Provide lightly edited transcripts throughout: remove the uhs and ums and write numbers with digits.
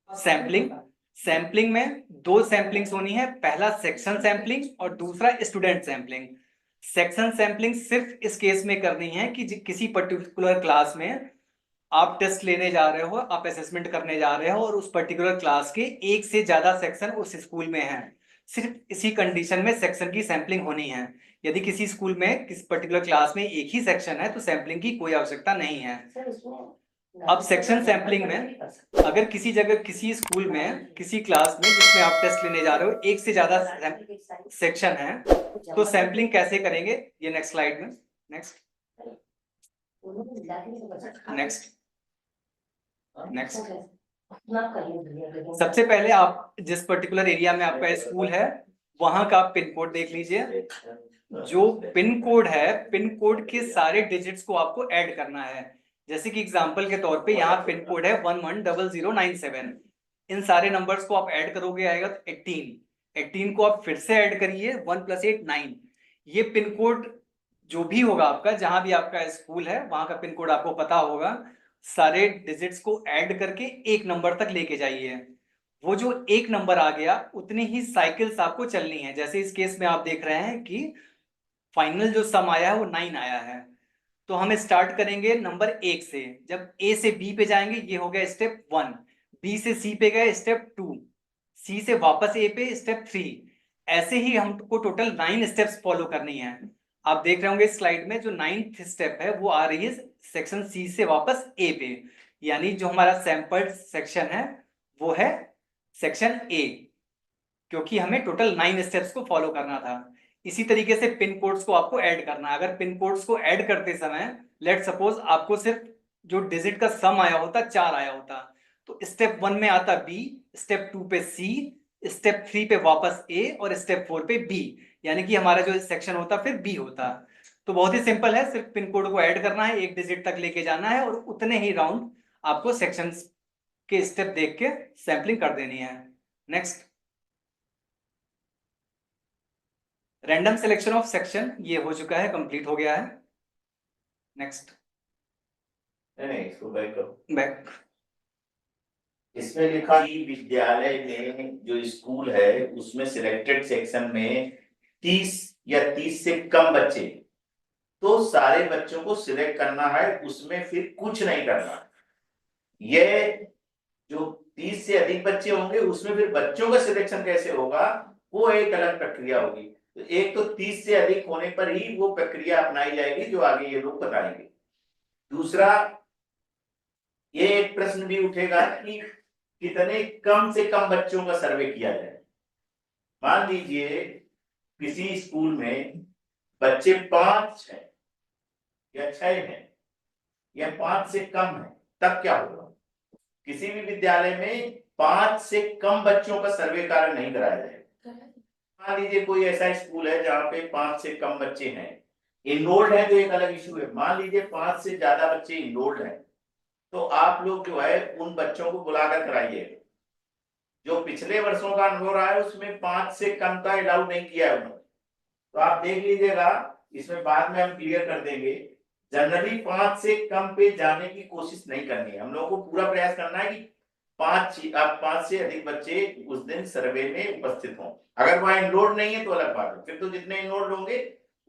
Sampling sampling में दो samplings होनी है, पहला सेक्शन सैम्पलिंग और दूसरा स्टूडेंट सैम्पलिंग। सेक्शन सैम्पलिंग सिर्फ इस केस में करनी है कि किसी पर्टिकुलर क्लास में आप टेस्ट लेने जा रहे हो, आप असेसमेंट करने जा रहे हो और उस पर्टिकुलर क्लास के एक से ज्यादा सेक्शन उस स्कूल में हैं। सिर्फ इसी कंडीशन में सेक्शन की सैम्पलिंग होनी है। यदि किसी स्कूल में किसी पर्टिकुलर क्लास में एक ही सेक्शन है तो सैम्पलिंग की कोई आवश्यकता नहीं है। अब सेक्शन सैम्पलिंग में अगर किसी जगह किसी स्कूल में किसी क्लास में जिसमें आप टेस्ट लेने जा रहे हो एक से ज्यादा सेक्शन है तो सैम्पलिंग कैसे करेंगे, ये नेक्स्ट स्लाइड में। नेक्स्ट नेक्स्ट नेक्स्ट सबसे पहले आप जिस पर्टिकुलर एरिया में आपका स्कूल है वहां का पिन कोड देख लीजिए। जो पिन कोड है, पिन कोड के सारे डिजिट्स को आपको ऐड करना है। जैसे कि एग्जांपल के तौर पे यहाँ पिन कोड है 110097। इन सारे नंबर्स को आप ऐड करोगे आएगा तो 18 को आप फिर से ऐड करिए, 1 + 8 9। ये पिन कोड जो भी होगा आपका, जहां भी आपका स्कूल है वहां का पिन कोड आपको पता होगा। सारे डिजिट्स को ऐड करके एक नंबर तक लेके जाइए। वो जो एक नंबर आ गया उतनी ही साइकिल्स आपको चलनी है। जैसे इस केस में आप देख रहे हैं कि फाइनल जो सम आया है वो 9 आया है। तो हम स्टार्ट करेंगे नंबर 1 से। जब ए से बी पे जाएंगे ये हो गया स्टेप 1, बी से सी पे गए स्टेप 2, सी से वापस ए पे स्टेप 3। ऐसे ही हमको टोटल 9 स्टेप्स फॉलो करनी है। आप देख रहे होंगे स्लाइड में जो 9th स्टेप है वो आ रही है सेक्शन सी से वापस ए पे, यानी जो हमारा सैंपल सेक्शन है वो है सेक्शन ए, क्योंकि हमें टोटल 9 स्टेप्स को फॉलो करना था। इसी तरीके से पिन कोड्स को आपको ऐड करना है। अगर पिन कोड्स को ऐड करते समय लेट सपोज आपको सिर्फ जो डिजिट का सम आया होता 4 आया होता, तो स्टेप 1 में आता बी, स्टेप 2 पे सी, स्टेप 3 पे वापस ए और स्टेप 4 पे बी, यानी कि हमारा जो सेक्शन होता फिर बी होता। तो बहुत ही सिंपल है, सिर्फ पिन कोड को ऐड करना है, एक डिजिट तक लेके जाना है और उतने ही राउंड आपको सेक्शंस के स्टेप देख के सैंपलिंग कर देनी है। Next, random selection of section ये हो चुका है, कंप्लीट हो गया है। नेक्स्ट, नहीं, इसको बैक करो। बैक। इसमें लिखा कि विद्यालय में जो स्कूल है उसमें सिलेक्टेड सेक्शन में 30 या 30 से कम बच्चे, तो सारे बच्चों को सिलेक्ट करना है, उसमें फिर कुछ नहीं करना। यह जो 30 से अधिक बच्चे होंगे उसमें फिर बच्चों का सिलेक्शन कैसे होगा, वो एक अलग प्रक्रिया होगी। तो एक तो 30 से अधिक होने पर ही वो प्रक्रिया अपनाई जाएगी जो आगे ये लोग बताएंगे। दूसरा, ये एक प्रश्न भी उठेगा कि कितने कम से कम बच्चों का सर्वे किया जाए। मान लीजिए किसी स्कूल में बच्चे 5 हैं या 6 हैं या 5 से कम है, तब क्या होगा? किसी भी विद्यालय में 5 से कम बच्चों का सर्वे कार्य नहीं कराया जाएगा। मान लीजिए कोई ऐसा स्कूल है जहाँ पे 5 से कम बच्चे हैं, इनरोल्ड है तो एक अलग इशू है। मान लीजिए 5 से ज्यादा बच्चे इनरोल्ड हैं, तो आप लोग जो है उन बच्चों को बुलाकर कराइए। जो पिछले वर्षों का अनुभव रहा है उसमें 5 से कम का अलाउ नहीं किया है उन्होंने, तो आप देख लीजिएगा, इसमें बाद में हम क्लियर कर देंगे। जनरली 5 से कम पे जाने की कोशिश नहीं करनी है, हम लोगों को पूरा प्रयास करना है कि 5 से अधिक बच्चे उस दिन सर्वे में उपस्थित हों। अगर वहां इनरोल्ड नहीं है तो अलग बात है, फिर तो जितने इनरोल्ड होंगे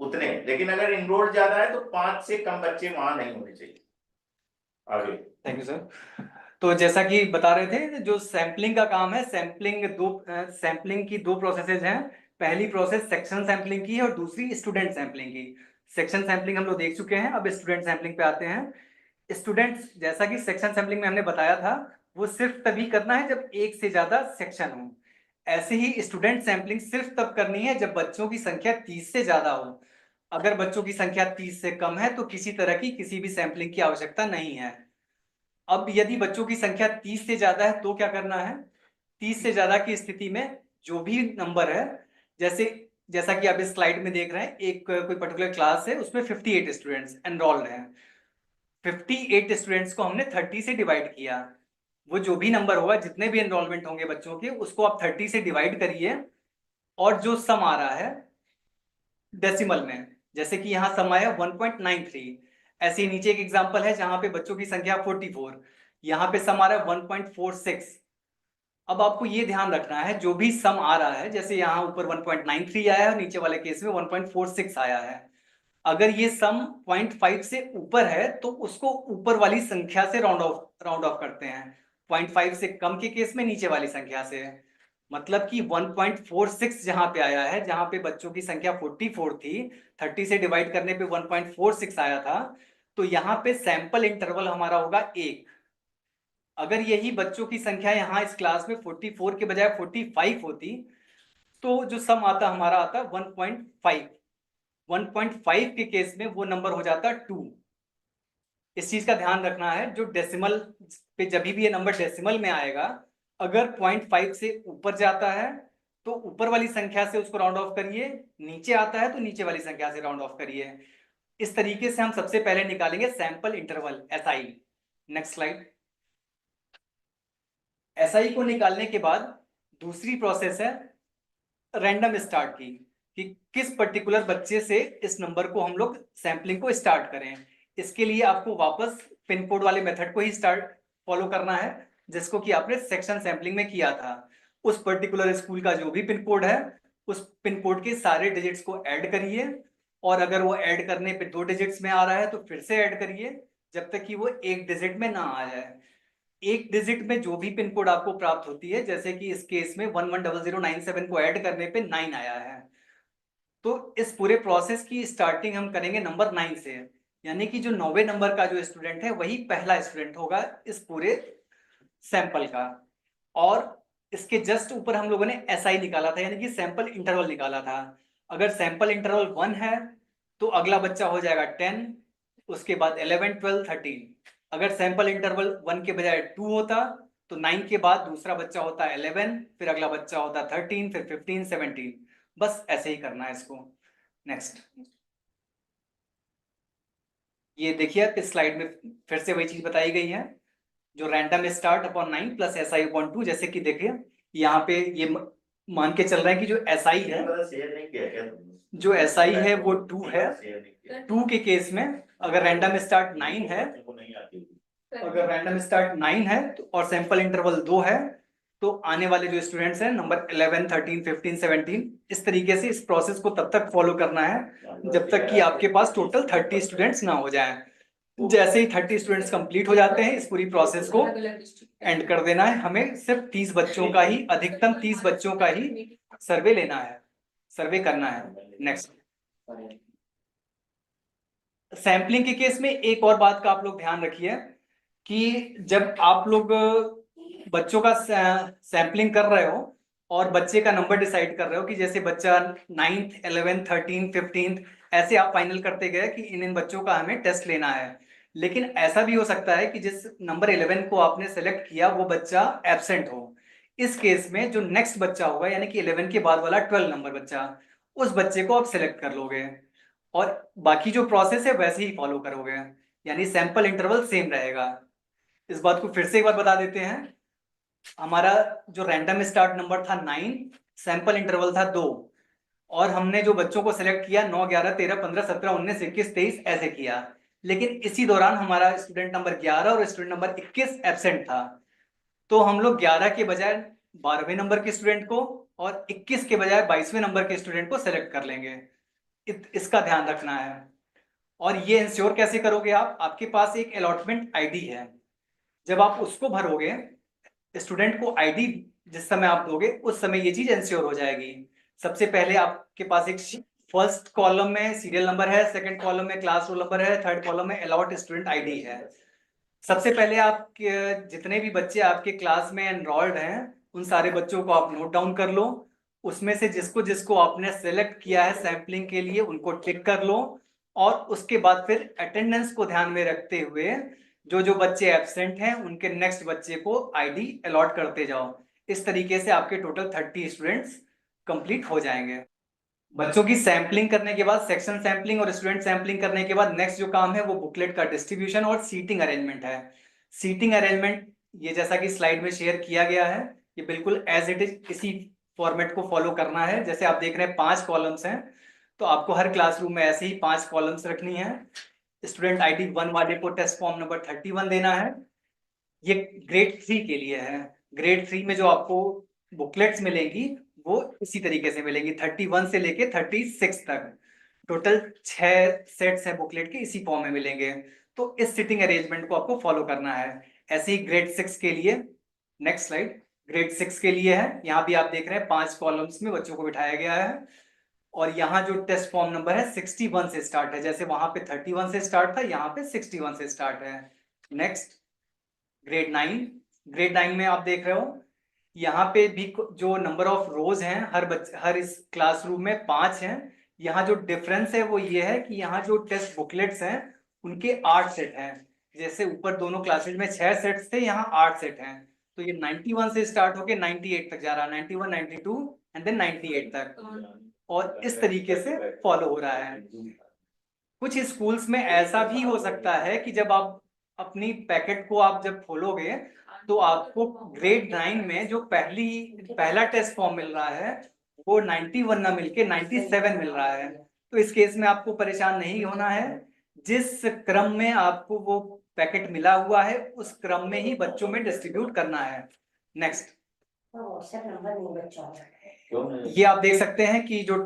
उतने, लेकिन अगर इनरोल्ड ज्यादा है तो 5 से कम बच्चे वहां नहीं होने चाहिए। आगे। Thank you sir. तो जैसा कि बता रहे थे, जो सैंपलिंग का काम है, सैंपलिंग की दो प्रोसेसेस हैं। पहली प्रोसेस सेक्शन सैंपलिंग की है और दूसरी स्टूडेंट सैंपलिंग की। सेक्शन सैंपलिंग हम लोग देख चुके हैं, अब स्टूडेंट सैंपलिंग पे आते हैं। स्टूडेंट्स, जैसा कि सेक्शन सैंपलिंग में हमने बताया था, वो सिर्फ तभी करना है जब एक से ज्यादा सेक्शन हो। ऐसे ही स्टूडेंट सैंपलिंग सिर्फ तब करनी है जब बच्चों की संख्या 30 से ज्यादा हो। अगर बच्चों की संख्या 30 से कम है तो किसी तरह की किसी भी सैंपलिंग की आवश्यकता नहीं है। अब यदि बच्चों की संख्या 30 से ज्यादा है तो क्या करना है? 30 से ज्यादा की स्थिति में जो भी नंबर है, जैसे जैसा कि आप इस स्लाइड में देख रहे हैं, एक कोई पर्टिकुलर क्लास है उसमें 58 स्टूडेंट्स एनरोल्ड हैं। 58 स्टूडेंट्स को हमने 30 से डिवाइड किया। वो जो भी नंबर होगा, जितने भी एनरोलमेंट होंगे बच्चों के, उसको आप 30 से डिवाइड करिए और जो सम आ रहा है डेसिमल में, जैसे कि यहाँ सम आया 1.93। ऐसे ही नीचे एक एग्जांपल है जहां पे बच्चों की संख्या 44, यहाँ पे सम आ रहा है 1.46। अब आपको ये ध्यान रखना है, जो भी सम आ रहा है, जैसे यहाँ ऊपर 1.93 आया है और नीचे वाले केस में 1.46 आया है, अगर ये सम 0.5 से ऊपर है तो उसको ऊपर वाली संख्या से राउंड ऑफ करते हैं, 0.5 से कम के केस में नीचे वाली संख्या से। मतलब कि 1.46 जहां पे आया है, जहां पे बच्चों की संख्या 44 थी, 30 से डिवाइड करने पे 1.46 आया था, तो यहाँ पे सैंपल इंटरवल हमारा होगा 1। अगर यही बच्चों की संख्या यहाँ इस क्लास में 44 के बजाय 45 होती, तो जो सम आता हमारा आता 1.5। 1.5 के केस में वो नंबर हो जाता 2। इस चीज का ध्यान रखना है, जो डेसिमल पे जब भी ये नंबर डेसिमल में आएगा, अगर 0.5 से ऊपर जाता है तो ऊपर वाली संख्या से उसको राउंड ऑफ करिए, नीचे आता है तो नीचे वाली संख्या से राउंड ऑफ करिए। इस तरीके से हम सबसे पहले निकालेंगे sample interval, SI। Next slide. SI को निकालने के बाद दूसरी प्रोसेस है रैंडम स्टार्ट की, कि किस पर्टिकुलर बच्चे से इस नंबर को हम लोग सैंपलिंग को स्टार्ट करें। इसके लिए आपको वापस पिन कोड वाले मेथड को ही स्टार्ट फॉलो करना है, जिसको कि आपने सेक्शन सैंपलिंग में किया था। उस पर्टिकुलर स्कूल का जो भी पिन कोड है, उस पिन कोड के सारे डिजिट्स को ऐड करिए, और अगर वो ऐड करने पे 2 डिजिट्स में आ रहा है तो फिर से ऐड करिए, जब तक कि वो 1 डिजिट में ना आ जाए। 1 डिजिट में जो भी पिन कोड आपको प्राप्त होती है, जैसे कि इस केस में 110097 को ऐड करने पे 9 आया है, तो इस पूरे प्रोसेस की स्टार्टिंग हम करेंगे नंबर 9 से, यानी कि जो 9वें नंबर का जो स्टूडेंट है वही पहला स्टूडेंट होगा इस पूरे सैंपल का। और इसके जस्ट ऊपर हम लोगों ने SI निकाला था, यानी कि सैंपल इंटरवल निकाला था। अगर सैंपल इंटरवल 1 है तो अगला बच्चा हो जाएगा 10, उसके बाद 11, 12, 13। अगर सैंपल इंटरवल 1 के बजाय 2 होता तो 9 के बाद दूसरा बच्चा होता 11, फिर अगला बच्चा होता 13, फिर 15, 17। बस ऐसे ही करना है इसको। नेक्स्ट। ये देखिए इस स्लाइड में फिर से वही चीज बताई गई है, जो random start upon 9 plus SI upon 2। जैसे कि देखिए यहाँ पे ये मान के चल रहा है कि जो SI है, शेयर नहीं किया क्या तुमने? जो SI है वो 2 है। 2 के केस में अगर रैंडम स्टार्ट 9 है, अगर रैंडम स्टार्ट 9 है तो और सैंपल इंटरवल 2 है, तो आने वाले जो स्टूडेंट्स हैं नंबर 11, 13, 15, 17, इस तरीके से इस प्रोसेस को तब तक फॉलो करना है जब तक कि आपके पास टोटल 30 स्टूडेंट्स ना हो जाएं। जैसे ही 30 स्टूडेंट्स कंप्लीट हो जाते हैं, इस पूरी प्रोसेस को एंड कर देना है। हमें सिर्फ 30 बच्चों का ही, अधिकतम 30 बच्चों का ही सर्वे लेना है, सर्वे करना है। नेक्स्ट। सैंपलिंग के केस में एक और बात का आप लोग ध्यान रखिए कि जब आप लोग बच्चों का सैंपलिंग कर रहे हो और बच्चे का नंबर डिसाइड कर रहे हो, कि जैसे बच्चा 9th, 11th, 13th, 15th, ऐसे आप फाइनल करते गए कि इन बच्चों का हमें टेस्ट लेना है। लेकिन ऐसा भी हो सकता है कि जिस नंबर 11 को आपने सेलेक्ट किया वो बच्चा एब्सेंट हो। इस केस में जो नेक्स्ट बच्चा होगा, यानी कि 11 के बाद वाला 12 नंबर बच्चा, उस बच्चे को आप सिलेक्ट कर लोगे और बाकी जो प्रोसेस है वैसे ही फॉलो करोगे, यानी सैंपल इंटरवल सेम रहेगा। इस बात को फिर से एक बार बता देते हैं। हमारा जो रैंडम स्टार्ट नंबर था 9, सैंपल इंटरवल था 2, और हमने जो बच्चों को सिलेक्ट किया 9, 11, 13, 15, 17, 19, 21, 23 ऐसे किया। लेकिन इसी दौरान हमारा स्टूडेंट नंबर 11 और स्टूडेंट नंबर 21 एब्सेंट था, तो हम लोग 11 के बजाय 12वें नंबर के स्टूडेंट को और 21 के बजाय 22वें नंबर के स्टूडेंट को सेलेक्ट कर लेंगे। इसका ध्यान रखना है। और ये इंश्योर कैसे करोगे आप? आपके पास एक अलॉटमेंट आईडी है, जब आप उसको भरोगे, स्टूडेंट को आईडी जिस समय आप दोगे उस समय ये चीज इंश्योर हो जाएगी। सबसे पहले आपके पास एक फर्स्ट कॉलम में सीरियल नंबर है, सेकंड कॉलम में क्लास रोल नंबर है, थर्ड कॉलम में अलॉट स्टूडेंट आईडी है। सबसे पहले आप जितने भी बच्चे आपके क्लास में एनरोल्ड हैं उन सारे बच्चों को आप नोट डाउन कर लो। उसमें से जिसको जिसको आपने सेलेक्ट किया है सैंपलिंग के लिए उनको टिक कर लो, और उसके बाद फिर अटेंडेंस को ध्यान में रखते हुए जो जो बच्चे एब्सेंट हैं उनके नेक्स्ट बच्चे को आईडी अलॉट करते जाओ। इस तरीके से आपके टोटल 30 स्टूडेंट्स कंप्लीट हो जाएंगे। बच्चों की सैंपलिंग करने के बाद, सेक्शन सैंपलिंग और स्टूडेंट सैंपलिंग करने के बाद नेक्स्ट जो काम है वो बुकलेट का डिस्ट्रीब्यूशन और सीटिंग अरेंजमेंट है। सीटिंग अरेंजमेंट ये जैसा कि स्लाइड में शेयर किया गया है, ये बिल्कुल एज इट इज इसी फॉर्मेट को फॉलो करना है। जैसे आप देख रहे हैं 5 कॉलम्स हैं, तो आपको हर क्लासरूम में ऐसे ही 5 कॉलम्स रखनी है। स्टूडेंट ID 1 वाले को टेस्ट फॉर्म नंबर 31 देना है, ये ग्रेड 3 के लिए है। ग्रेड 3 में जो आपको बुकलेट्स मिलेंगी वो इसी तरीके से मिलेंगी, 31 से लेके 36 तक। टोटल 6 सेट्स हैं बुकलेट के, इसी फॉर्म में मिलेंगे। तो इस सिटिंग अरेंजमेंट को आपको फॉलो करना है। ऐसे ही ग्रेड 6 के लिए, नेक्स्ट स्लाइड, ग्रेड 6 के लिए है, यहाँ भी आप देख रहे हैं 5 कॉलम्स में बच्चों को बिठाया गया है। और यहाँ जो टेस्ट फॉर्म नंबर है 61 से स्टार्ट है, जैसे वहां पे 31 से स्टार्ट था, यहाँ पे 61 से स्टार्ट है। नेक्स्ट, ग्रेड 9, ग्रेड 9 में आप देख रहे हो यहाँ पे भी जो नंबर ऑफ रोज हैं हर इस क्लासरूम में 5 हैं। यहाँ जो डिफरेंस है वो ये है कि यहाँ जो टेस्ट बुकलेट्स हैं उनके 8 सेट हैं। जैसे ऊपर दोनों क्लासेज में 6 सेट्स थे, यहाँ 8 सेट हैं। तो ये 91 से स्टार्ट होके 98 तक जा रहा है, 91, 92 एंड देन 98 तक। और इस तरीके से फॉलो हो रहा है। कुछ स्कूल्स में ऐसा भी हो सकता है कि जब आप अपनी पैकेट को आप जब खोलोगे तो आपको ग्रेड 9 में जो पहला टेस्ट फॉर्म मिल रहा है वो 91 ना मिलके 97 मिल रहा है। तो इस केस में आपको परेशान नहीं होना है, जिस क्रम में आपको वो पैकेट मिला हुआ है उस क्रम में ही बच्चों में डिस्ट्रीब्यूट करना है। नेक्स्ट, ये आप देख सकते हैं कि जो